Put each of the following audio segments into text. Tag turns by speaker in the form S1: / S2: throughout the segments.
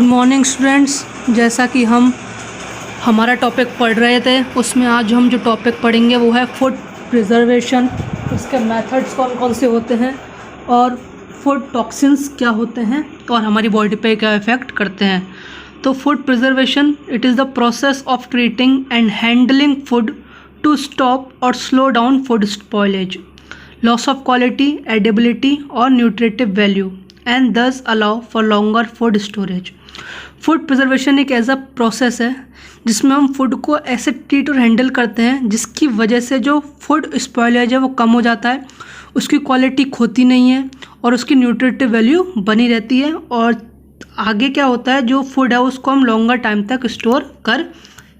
S1: Morning students. जैसा कि हम हमारा टॉपिक पढ़ रहे थे, उसमें आज हम जो टॉपिक पढ़ेंगे वो है फूड प्रिजर्वेशन। उसके मेथड्स कौन कौन से होते हैं और फूड टॉक्सिन्स क्या होते हैं और हमारी बॉडी पे क्या इफ़ेक्ट करते हैं। तो food preservation it is the process of treating and handling food to stop और slow down food spoilage, loss of quality, edibility और nutritive value and thus allow for longer food storage. Food preservation एक ऐसा process है जिसमें हम food को ऐसे treat और हैंडल करते हैं जिसकी वजह से जो फूड स्पॉइलेज है वो कम हो जाता है, उसकी क्वालिटी खोती नहीं है और उसकी न्यूट्रिटिव वैल्यू बनी रहती है। और आगे क्या होता है, जो फूड है उसको हम लॉन्गर टाइम तक स्टोर कर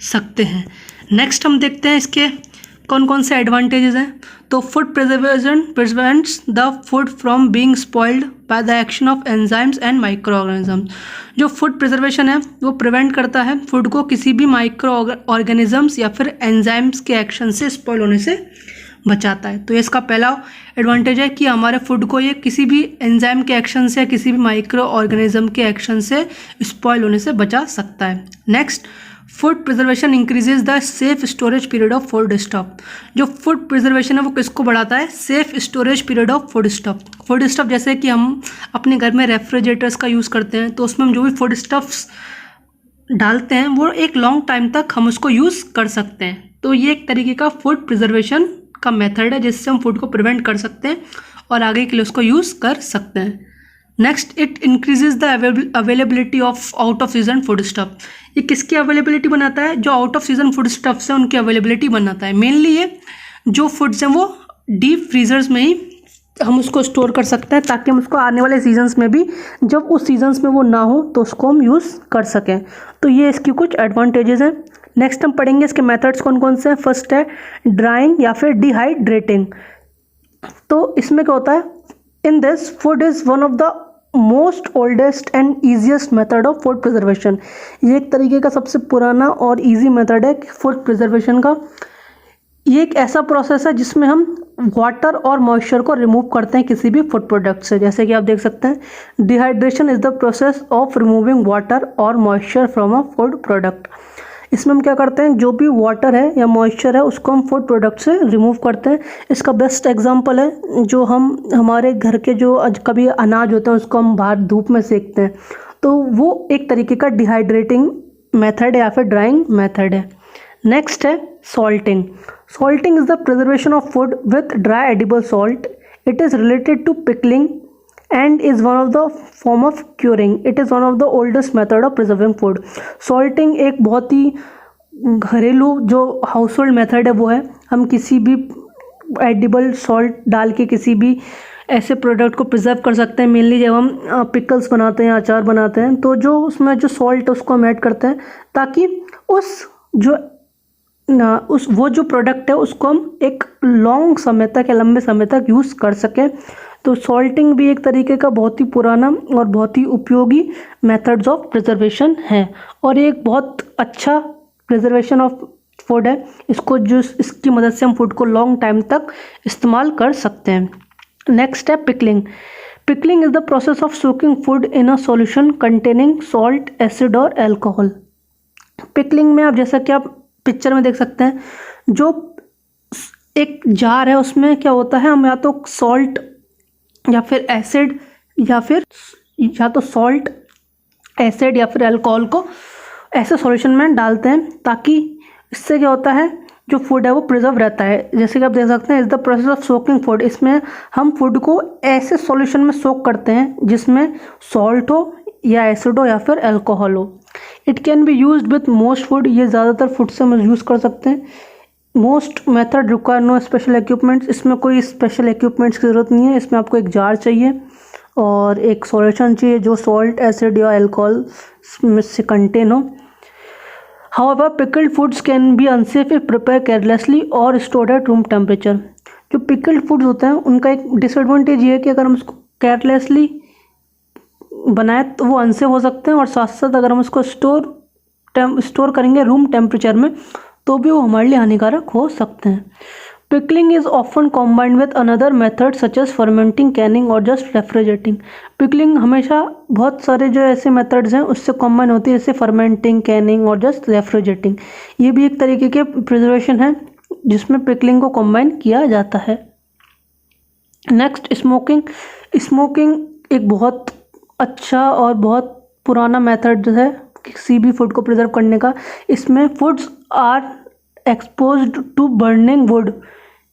S1: सकते हैं। नेक्स्ट हम देखते हैं इसके कौन कौन से एडवांटेजेस हैं। तो food preservation prevents the food from being spoiled by the action of enzymes and micro organisms. जो फूड प्रिजर्वेशन है वो प्रिवेंट करता है फूड को किसी भी माइक्रो ऑर्गेनिजम्स या फिर एंजाइम्स के एक्शन से स्पॉइल होने से बचाता है। तो इसका पहला एडवांटेज है कि हमारे फूड को ये किसी भी एंजाइम के एक्शन से या किसी भी माइक्रो ऑर्गेनिज्म के एक्शन से स्पॉइल होने से बचा सकता है। Next, food preservation increases the safe storage period of food stock. जो फूड प्रिजर्वेशन है वो किसको बढ़ाता है, safe storage period of food stock. Food stock जैसे कि हम अपने घर में रेफ्रिजरेटर्स का यूज़ करते हैं, तो उसमें हम जो भी फूड स्टफ्स डालते हैं वो एक लॉन्ग टाइम तक हम उसको यूज़ कर सकते हैं। तो ये एक तरीके का फूड प्रिजर्वेशन का मेथड है जिससे हम फूड को प्रिवेंट कर सकते हैं और आगे के लिए उसको यूज़ कर सकते हैं। Next, it increases the availability of out off season food stuff. ये किसकी अवेलेबिलिटी बनाता है, जो out off season food stuffs हैं उनकी अवेलेबिलिटी बनाता है। मेनली ये जो फूड्स हैं वो डीप फ्रीजर्स में ही हम उसको स्टोर कर सकते हैं ताकि हम उसको आने वाले सीजन्स में भी, जब उस सीजन्स में वो ना हो तो उसको हम यूज़ कर सकें। तो ये इसकी कुछ एडवांटेजेस हैं। नेक्स्ट हम पढ़ेंगे इसके मेथड्स कौन कौन से हैं। फर्स्ट है ड्राइंग या फिर डिहाइड्रेटिंग। तो इसमें क्या होता है, in this food is one of the most oldest and easiest method of food preservation. ये एक तरीके का सबसे पुराना और इजी मेथड है फूड प्रिजर्वेशन का। ये एक ऐसा प्रोसेस है जिसमें हम वाटर और मॉइस्चर को रिमूव करते हैं किसी भी फूड प्रोडक्ट से। जैसे कि आप देख सकते हैं, dehydration is the process of removing water और moisture from a food product. इसमें हम क्या करते हैं, जो भी वाटर है या मॉइस्चर है उसको हम फूड प्रोडक्ट से रिमूव करते हैं। इसका बेस्ट एग्जांपल है जो हम हमारे घर के जो कभी अनाज होते हैं उसको हम बाहर धूप में सेकते हैं, तो वो एक तरीके का डिहाइड्रेटिंग मेथड है या फिर ड्राइंग मेथड है। नेक्स्ट है salting. Salting is the preservation of food with dry edible salt. It is related to pickling and is one of the form of curing. It is one of the oldest method of preserving food. Salting एक बहुत ही घरेलू जो household method है वो है, हम किसी भी एडिबल सॉल्ट डाल के किसी भी ऐसे प्रोडक्ट को प्रिजर्व कर सकते हैं। मेनली जब हम पिकल्स बनाते हैं, अचार बनाते हैं, तो जो उसमें जो सॉल्ट है उसको हम ऐड करते हैं ताकि वो जो प्रोडक्ट है उसको हम एक लॉन्ग समय तक या लंबे समय तक यूज़ कर सकें। तो सॉल्टिंग भी एक तरीके का बहुत ही पुराना और बहुत ही उपयोगी मेथड्स ऑफ प्रिजर्वेशन है और एक बहुत अच्छा प्रिजर्वेशन ऑफ फूड है। इसकी मदद से हम फूड को लॉन्ग टाइम तक इस्तेमाल कर सकते हैं। नेक्स्ट है pickling. Pickling is the process of soaking food in a solution containing salt, acid और एल्कोहल। पिकलिंग में आप जैसा कि आप पिक्चर में देख सकते हैं, जो एक जार है उसमें क्या होता है, हम या तो सॉल्ट या फिर एसिड या तो सॉल्ट, एसिड या फिर अल्कोहल को ऐसे सॉल्यूशन में डालते हैं ताकि इससे क्या होता है, जो फूड है वो प्रिजर्व रहता है। जैसे कि आप देख सकते हैं, is the process of soaking food. इसमें हम फूड को ऐसे सॉल्यूशन में सोक करते हैं जिसमें सॉल्ट हो या एसिड हो या फिर अल्कोहल हो। It can be used with most food. ये ज़्यादातर फूड से हम यूज़ कर सकते हैं। Most method require no special equipments. इसमें कोई स्पेशल इक्विपमेंट्स की ज़रूरत नहीं है। इसमें आपको एक जार चाहिए और एक सॉल्यूशन चाहिए जो सॉल्ट, एसिड या अल्कोहल में से कंटेन हो। However pickled foods can be unsafe if prepare carelessly और स्टोर्ड एट रूम टेम्परेचर। जो पिकल्ड फूड्स होते हैं उनका एक डिसएडवांटेज ये है कि अगर हम उसको केयरलेसली बनाए तो वो अनसेफ हो सकते हैं, और साथ साथ अगर हम उसको स्टोर करेंगे रूम टेम्परेचर में तो भी वो हमारे लिए हानिकारक हो सकते हैं। Pickling is often combined with another method such as fermenting, canning और जस्ट रेफ्रिजरेटिंग। पिकलिंग हमेशा बहुत सारे जो ऐसे मेथड्स हैं उससे कॉम्बाइन होती है, जैसे फर्मेंटिंग, कैनिंग और जस्ट रेफ्रिजरेटिंग। ये भी एक तरीके के प्रिजर्वेशन है जिसमें पिकलिंग को कॉम्बाइन किया जाता है। Next smoking. स्मोकिंग एक बहुत अच्छा और बहुत पुराना मेथड है किसी भी फूड को प्रिजर्व करने का। इसमें foods are exposed to burning wood.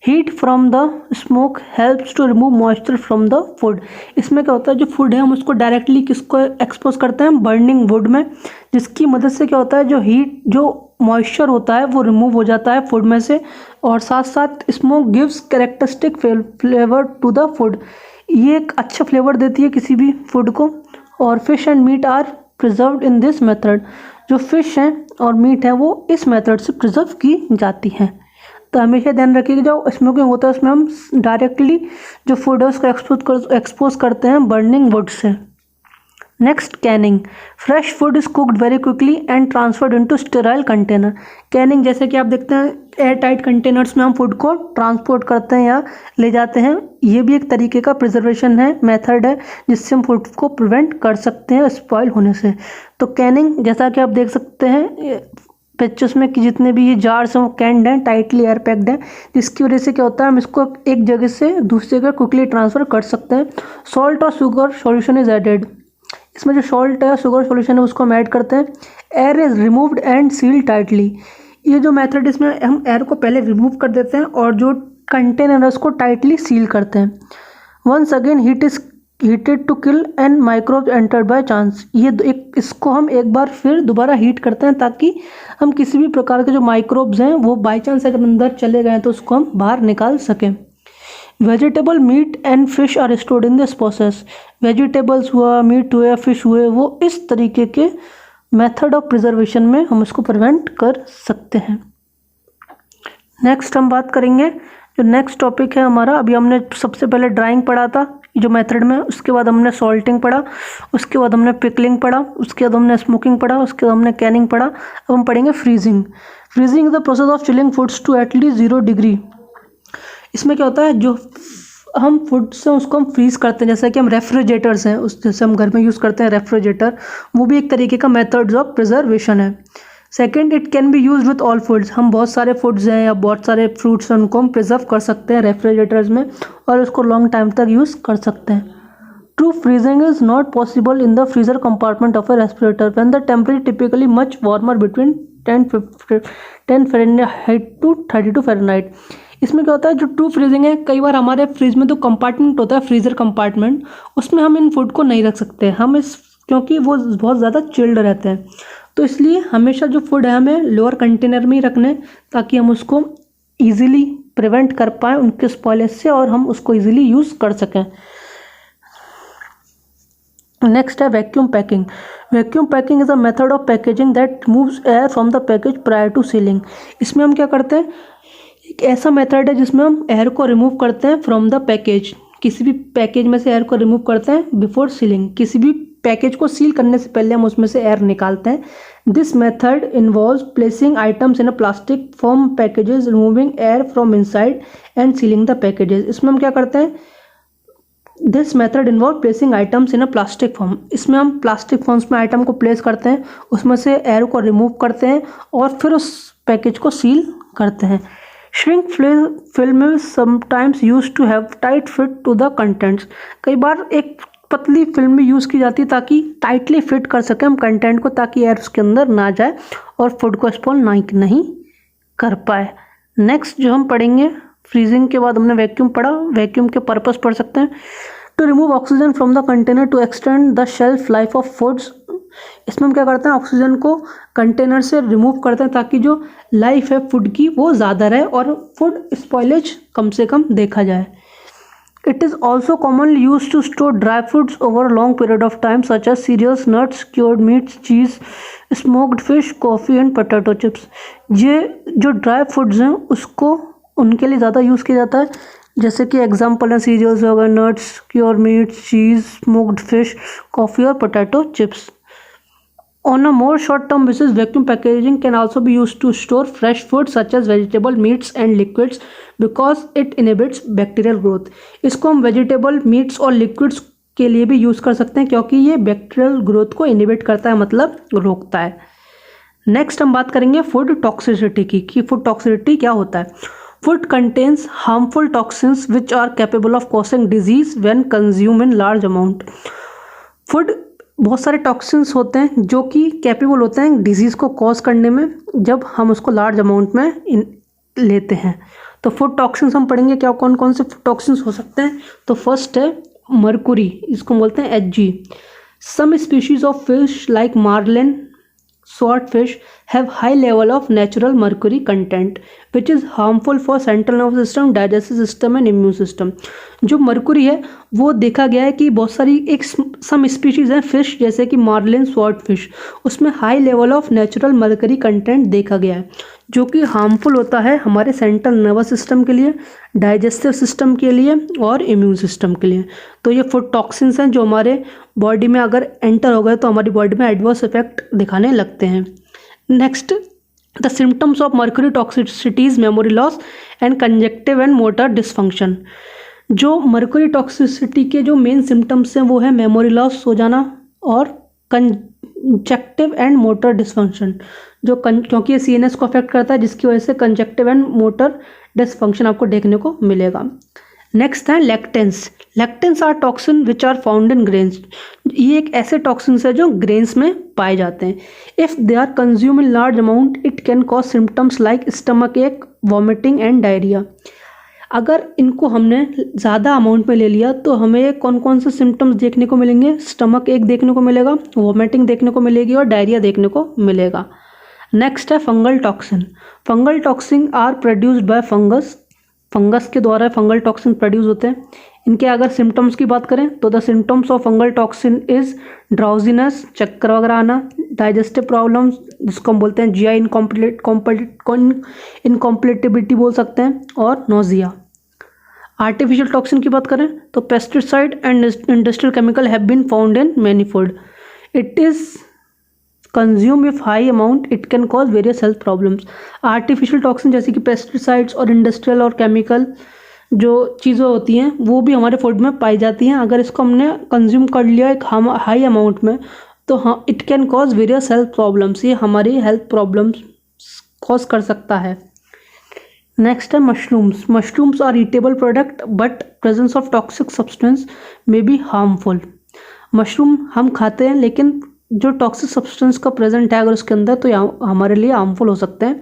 S1: Heat from the smoke helps to remove moisture from the food. इसमें क्या होता है, जो फूड है हम उसको डायरेक्टली किसको एक्सपोज करते हैं, बर्निंग वुड में, जिसकी मदद से क्या होता है जो हीट जो मॉइस्चर होता है वो रिमूव हो जाता है फूड में से, और साथ साथ smoke gives characteristic flavour to the food. ये एक अच्छा फ्लेवर देती है किसी भी फूड को। और fish and meat are preserved in this method. जो फिश हैं और मीट है वो इस मेथड से प्रिजर्व की जाती हैं। तो हमेशा ध्यान रखिए कि जो स्मोकिंग होता है उसमें हम डायरेक्टली जो फूड है उसको एक्सपोज करते हैं burning would say. Next Canning. Fresh food is cooked very quickly and transferred into sterile container. Canning जैसे कि आप देखते हैं एयर टाइट कंटेनर्स में हम फूड को ट्रांसपोर्ट करते हैं या ले जाते हैं। ये भी एक तरीके का प्रिजर्वेशन है, मेथड है, जिससे हम फूड को प्रिवेंट कर सकते हैं स्पॉइल होने से। तो कैनिंग जैसा कि आप देख सकते हैं पिक्चर्स में कि जितने भी ये जार्स हैं वो कैंड हैं, टाइटली एयर पैक्ड हैं, जिसकी वजह से क्या होता है हम इसको एक जगह से दूसरी जगह क्विकली ट्रांसफ़र कर सकते हैं। सॉल्ट और शुगर सॉल्यूशन इज एडेड। इसमें जो सॉल्ट है शुगर सॉल्यूशन है उसको हम ऐड करते हैं। Air is removed and seal tightly. ये जो मेथड इसमें हम एयर को पहले रिमूव कर देते हैं और जो कंटेनर है उसको टाइटली सील करते हैं। Once again heat is heated to kill and microbes entered by chance. ये इसको हम एक बार फिर दोबारा हीट करते हैं ताकि हम किसी भी प्रकार के जो माइक्रोब्स हैं वो बाई चांस अगर अंदर चले गए तो उसको हम बाहर निकाल सकें। Vegetable meat and fish are stored in this process. Vegetables हुआ, मीट हुए, फिश हुए, वो इस तरीके के मेथड ऑफ प्रिजर्वेशन में हम उसको प्रिवेंट कर सकते हैं। नेक्स्ट हम बात करेंगे जो नेक्स्ट टॉपिक है हमारा। अभी हमने सबसे पहले ड्राइंग पढ़ा था जो मेथड में, उसके बाद हमने सॉल्टिंग पढ़ा, उसके बाद हमने पिकलिंग पढ़ा, उसके बाद हमने स्मोकिंग पढ़ा, उसके बाद हमने कैनिंग पढ़ा। अब हम पढ़ेंगे freezing. Freezing is the process of chilling foods to at least 0 degree. इसमें क्या होता है जो हम फूड से उसको हम फ्रीज़ करते हैं, जैसा कि हम रेफ्रिजरेटर्स हैं उस जैसे हम घर में यूज़ करते हैं रेफ्रिजरेटर, वो भी एक तरीके का मेथड्स ऑफ प्रिजर्वेशन है। Second, it can B use with all foods. हम बहुत सारे फूड्स हैं या बहुत सारे फ्रूट्स हैं उनको हम प्रिजर्व कर सकते हैं रेफ्रिजरेटर्स में और उसको लॉन्ग टाइम तक यूज़ कर सकते हैं। True freezing is not possible in the freezer compartment of a refrigerator when the temperature typically much warmer between 10 Fahrenheit to 32 Fahrenheit. इसमें क्या होता है जो ट्रू फ्रीजिंग है, कई बार हमारे फ्रिज में तो कंपार्टमेंट होता है फ्रीज़र कंपार्टमेंट, उसमें हम इन फूड को नहीं रख सकते हम क्योंकि वो बहुत ज़्यादा चिल्ड रहते हैं। तो इसलिए हमेशा जो फूड है हमें लोअर कंटेनर में ही रखने ताकि हम उसको ईजिली प्रिवेंट कर पाएँ उनके स्पॉइलेज से और हम उसको ईजिली यूज़ कर सकें। नेक्स्ट है vacuum packing. Vacuum packing is a method of packaging that removes air from the package prior to sealing. इसमें हम क्या करते हैं, एक ऐसा मेथड है जिसमें हम एयर को रिमूव करते हैं फ्रॉम द पैकेज, किसी भी पैकेज में से एयर को रिमूव करते हैं बिफोर सीलिंग। किसी भी पैकेज को सील करने से पहले हम उसमें से एयर निकालते हैं। This method involves placing items in a plastic form packages, removing air from inside and ceiling the packages. इसमें हम क्या करते हैं, this method involve placing items in a plastic form. इसमें हम प्लास्टिक फॉर्म्स में आइटम को प्लेस करते हैं, उसमें से एयर को रिमूव करते हैं और फिर उस पैकेज को सील करते हैं। Shrink film is sometimes use to have tight fit to the contents. कई बार एक पतली फिल्म भी यूज़ की जाती है ताकि टाइटली फिट कर सकें हम कंटेंट को, ताकि एयर उसके अंदर ना जाए और फूड को स्पॉइल नहीं कर पाए। नेक्स्ट जो हम पढ़ेंगे, फ्रीजिंग के बाद हमने वैक्यूम पढ़ा, वैक्यूम के पर्पस पढ़ सकते हैं। To remove oxygen from the container to extend the shelf life of foods. इसमें हम क्या करते हैं, ऑक्सीजन को कंटेनर से रिमूव करते हैं ताकि जो लाइफ है फूड की वो ज़्यादा रहे और फूड स्पॉइलेज कम से कम देखा जाए। It is also commonly used to store dry foods over a long period of time such as cereals, nuts, cured meats, cheese, smoked fish, coffee and potato chips। ये जो ड्राई फूड्स हैं उसको उनके लिए ज़्यादा यूज़ किया जाता है, जैसे कि एग्जांपल है सीरियल्स हो गए, नट्स, क्योर मीट्स, चीज़, स्मोक्ड फिश, कॉफ़ी और potato chips. On a more short-term basis, vacuum packaging can also be used to store fresh food such as vegetable, meats and liquids because it inhibits bacterial growth. इसको हम vegetable, meats और liquids के लिए भी use कर सकते हैं क्योंकि ये बैक्टीरियल ग्रोथ को इनहिबिट करता है, मतलब रोकता है। नेक्स्ट हम बात करेंगे फूड टॉक्सिसिटी की, कि फूड टॉक्सिसिटी क्या होता है। Food contains harmful toxins which are capable of causing disease when consume in large amount. Food बहुत सारे टॉक्सिन्स होते हैं जो कि कैपेबल होते हैं डिजीज़ को कॉज करने में जब हम उसको लार्ज अमाउंट में लेते हैं। तो फूड टॉक्सिन्स हम पढ़ेंगे क्या, कौन कौन से टॉक्सिन्स हो सकते हैं। तो फर्स्ट है मर्कुरी, इसको बोलते हैं Hg। Some species of fish like marlin, swordfish have high level of natural mercury content which is harmful for central nervous system, digestive system and immune system। जो मरकुरी है वो देखा गया है कि बहुत सारी एक सम स्पीशीज हैं फिश जैसे कि मार्लिन, स्वॉर्डफिश, उसमें high level of natural mercury content देखा गया है जो कि हार्मफुल होता है हमारे सेंट्रल नर्वस सिस्टम के लिए, डाइजेस्टिव सिस्टम के लिए और इम्यून सिस्टम के लिए। तो ये फूड टॉक्सिन्स हैं जो हमारे बॉडी में अगर एंटर हो गए तो हमारी बॉडी में एडवर्स इफेक्ट दिखाने लगते हैं। Next, the symptoms of mercury toxicity is memory loss and conjunctive and motor dysfunction. जो मर्क्यूरी टॉक्सिसिटी के जो मेन सिम्टम्स हैं वो है मेमोरी लॉस हो जाना और कंजक्टिव एंड मोटर डिसफंक्शन, जो क्योंकि ये CNS को अफेक्ट करता है जिसकी वजह से कंजक्टिव एंड मोटर डिसफंक्शन आपको देखने को मिलेगा। नेक्स्ट है lectins. Lectins are toxin which are found in grains. ये एक ऐसे टॉक्सिन्स है जो ग्रेन्स में पाए जाते हैं। If they are consume in large amount it can cause symptoms like stomach ache, vomiting and diarrhoea. अगर इनको हमने ज़्यादा अमाउंट में ले लिया तो हमें कौन कौन से सिम्टम्स देखने को मिलेंगे, स्टमक एक देखने को मिलेगा, वॉमिटिंग देखने को मिलेगी और डायरिया देखने को मिलेगा। नेक्स्ट है fungal toxin. Fungal toxin are produced by fungus. Fungus के द्वारा फंगल टॉक्सिन प्रोड्यूस होते हैं। इनके अगर सिम्टम्स की बात करें तो the symptoms of fungal toxin is drowsiness, चक्कर वगैरह आना, डाइजेस्टिव प्रॉब्लम्स जिसको हम बोलते हैं GI इनकॉम्प्लेटिबिलिटी बोल सकते हैं, और नोजिया। आर्टिफिशियल टॉक्सिन की बात करें तो pesticide and industrial chemical have been found in many food. It is consume if high amount it can cause various health problems. Artificial toxin जैसे कि पेस्टिसाइड्स और इंडस्ट्रियल और केमिकल जो चीज़ें होती हैं वो भी हमारे फूड में पाई जाती हैं। अगर इसको हमने कंज्यूम कर लिया एक हाई अमाउंट में तो हाँ it can cause various health problems, ये हमारी हेल्थ प्रॉब्लम्स कॉज कर सकता है। नेक्स्ट है mushrooms. Mushrooms are edible product but presence of toxic substance may be harmful. Mushroom हम खाते हैं लेकिन जो टॉक्सिक सब्सटेंस का प्रेजेंट है अगर उसके अंदर तो हमारे लिए हार्मफुल हो सकते हैं,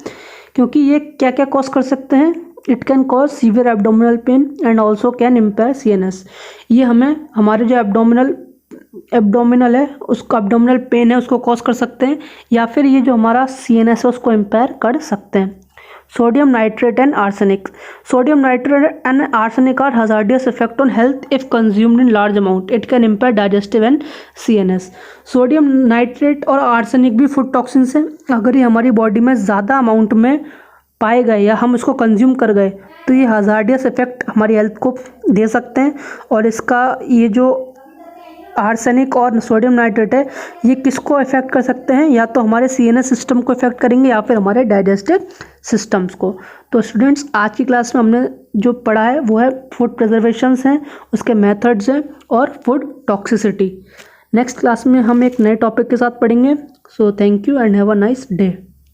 S1: क्योंकि ये क्या क्या कॉज कर सकते हैं। It can cause severe abdominal pain and also can impair CNS। ये हमें हमारे जो एब्डोमिनल है उसको एब्डोमिनल पेन है उसको कॉज कर सकते हैं, या फिर ये जो हमारा CNS है उसको इम्पेयर कर सकते हैं। Sodium nitrate and arsenic. Sodium nitrate and arsenic are hazardous effect on health if consumed in large amount. It can impair digestive and CNS. Sodium nitrate और आर्सेनिक भी फूड टॉक्सिन्स हैं। अगर ये हमारी बॉडी में ज़्यादा अमाउंट में पाए गए या हम उसको कंज्यूम कर गए तो ये hazardous effect हमारी हेल्थ को दे सकते हैं। और इसका ये जो आर्सेनिक और सोडियम नाइट्रेट है ये किसको इफेक्ट कर सकते हैं, या तो हमारे CNS सिस्टम को इफेक्ट करेंगे या फिर हमारे डाइजेस्टिव सिस्टम्स को। तो स्टूडेंट्स आज की क्लास में हमने जो पढ़ा है वो है फूड प्रिजर्वेशंस हैं, उसके मेथड्स हैं और फूड टॉक्सिसिटी। नेक्स्ट क्लास में हम एक नए टॉपिक के साथ पढ़ेंगे। So thank you and have a nice day.